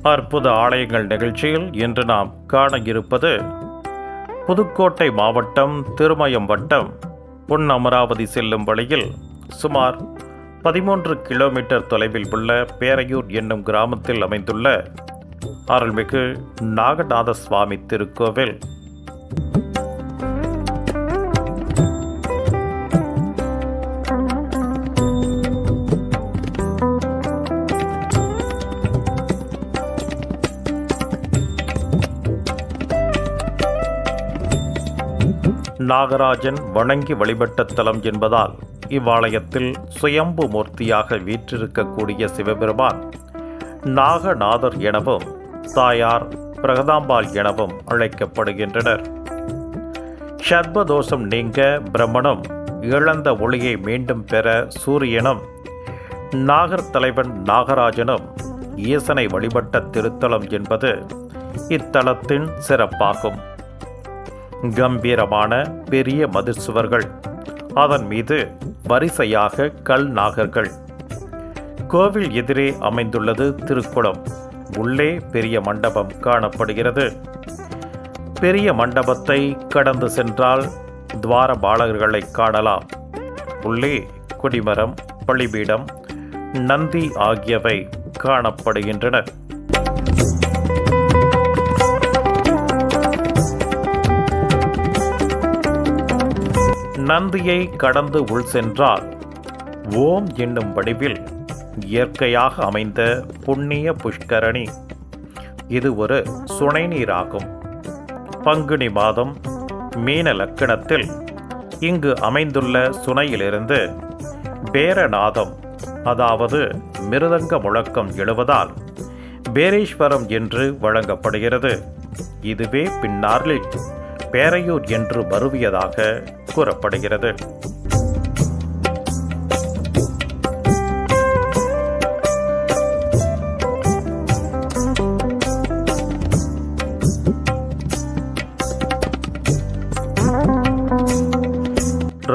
அற்புத ஆலயங்கள் நிகழ்ச்சியில் இன்று நாம் காண இருப்பது புதுக்கோட்டை மாவட்டம் திருமயம் வட்டம் பொன் அமராவதி செல்லும் வழியில் சுமார் 13 கிலோமீட்டர் தொலைவில் உள்ள பேரையூர் என்னும் கிராமத்தில் அமைந்துள்ள அருள்மிகு நாகநாத சுவாமி திருக்கோவில். நாகராஜன் வணங்கி வழிபட்ட தலம் என்பதால் இவ்வாலயத்தில் சுயம்பு மூர்த்தியாக வீற்றிருக்கக்கூடிய சிவபெருமான் நாகநாதர் எனவும் தாயார் பிரகதாம்பாள் எனவும் அழைக்கப்படுகின்றனர். சர்வதோஷம் நீங்க பிரம்மனும் இழந்த ஒளியை மீண்டும் பெற சூரியனும் நாகர் தலைவன் நாகராஜனும் ஈசனை வழிபட்ட திருத்தலம் என்பது இத்தலத்தின் சிறப்பாகும். கம்பீரமான பெரிய மதில் சுவர்கள், அதன் மீது வரிசையாக கல் நாகர்கள். கோவில் எதிரே அமைந்துள்ளது திருக்குளம். உள்ளே பெரிய மண்டபம் காணப்படுகிறது. பெரிய மண்டபத்தை கடந்து சென்றால் துவாரபாலகர்களை காணலாம். உள்ளே கொடிமரம், பலிபீடம், நந்தி ஆகியவை காணப்படுகின்றன. நந்தியை கடந்து உள் சென்றால் ஓம் என்னும் வடிவில் இயற்கையாக அமைந்த புண்ணிய புஷ்கரணி. இது ஒரு சுனை நீராகும். பங்குனி மாதம் மீன லக்கணத்தில் இங்கு அமைந்துள்ள சுனையிலிருந்து பேரநாதம், அதாவது மிருதங்க முழக்கம் எழுவதால் பேரேஸ்வரம் என்று வழங்கப்படுகிறது. இதுவே பின்னாளில் பேரையூர் என்று மருவியதாக கூறப்படுகிறது.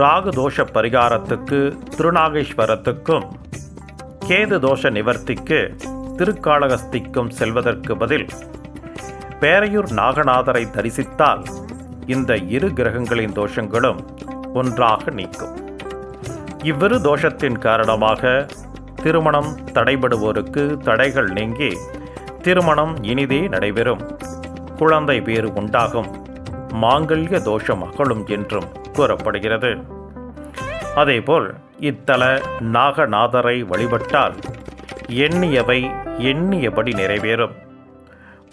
ராகு தோஷ பரிகாரத்துக்கு திருநாகேஸ்வரத்துக்கும், கேது தோஷ நிவர்த்திக்கு திருக்காளகஸ்திக்கும் செல்வதற்கு பதில் பேரையூர் நாகநாதரை தரிசித்தால் இந்த இரு கிரகங்களின் தோஷங்களும் ஒன்றாக நீக்கும். இவ்விரு தோஷத்தின் காரணமாக திருமணம் தடைபடுவோருக்கு தடைகள் நீங்கி திருமணம் இனிதே நடைபெறும், குழந்தை பேறு உண்டாகும், மாங்கல்ய தோஷம் அகலும் என்றும் கூறப்படுகிறது. அதேபோல் இத்தல நாகநாதரை வழிபட்டால் எண்ணியவை எண்ணியபடி நிறைவேறும்.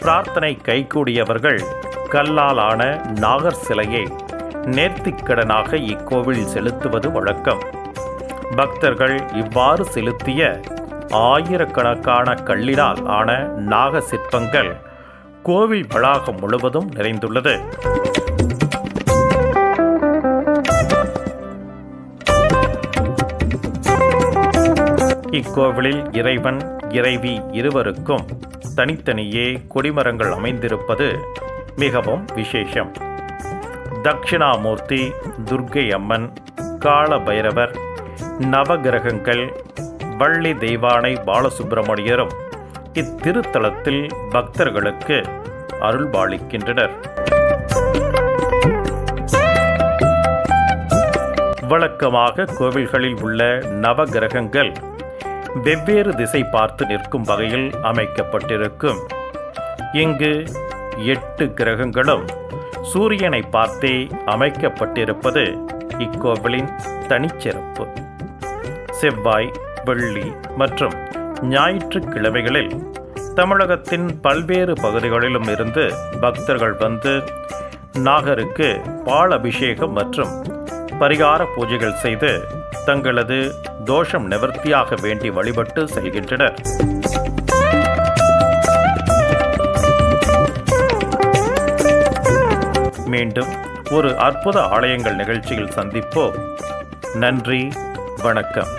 பிரார்த்தனை கைகூடியவர்கள் கல்லால் ஆன நாகர் சிலையை நேர்த்திக்கடனாக இக்கோவில் செலுத்துவது வழக்கம். பக்தர்கள் இவ்வாறு செலுத்திய ஆயிரக்கணக்கான கல்லினால் ஆன நாக சிற்பங்கள் கோவில் வளாகம் முழுவதும் நிறைந்துள்ளது. இக்கோவிலில் இறைவன் இறைவி இருவருக்கும் தனித்தனியே கொடிமரங்கள் அமைந்திருப்பது மிகவும் விசேஷம். தட்சிணாமூர்த்தி, துர்க்கை அம்மன், கால பைரவர், நவகிரகங்கள், வள்ளி தெய்வானை பாலசுப்பிரமணியரும் இத்திருத்தலத்தில் பக்தர்களுக்கு அருள்பாலிக்கின்றனர். வழக்கமாக கோவில்களில் உள்ள நவகிரகங்கள் வெவ்வேறு திசை பார்த்து நிற்கும் வகையில் அமைக்கப்பட்டிருக்கும். இங்கு 8 கிரகங்களும் சூரியனை பார்த்தே அமைக்கப்பட்டிருப்பது இக்கோவிலின் தனிச்சிறப்பு. செவ்வாய், வெள்ளி மற்றும் ஞாயிற்றுக்கிழமைகளில் தமிழகத்தின் பல்வேறு பகுதிகளிலும் இருந்து பக்தர்கள் வந்து நாகருக்கு பால் அபிஷேகம் மற்றும் பரிகார பூஜைகள் செய்து தங்களது தோஷம் நிவர்த்தியாக வேண்டி வழிபட்டு செல்கின்றனர். மீண்டும் ஒரு அற்புத ஆலயங்கள் நிகழ்ச்சியில் சந்திப்போம். நன்றி, வணக்கம்.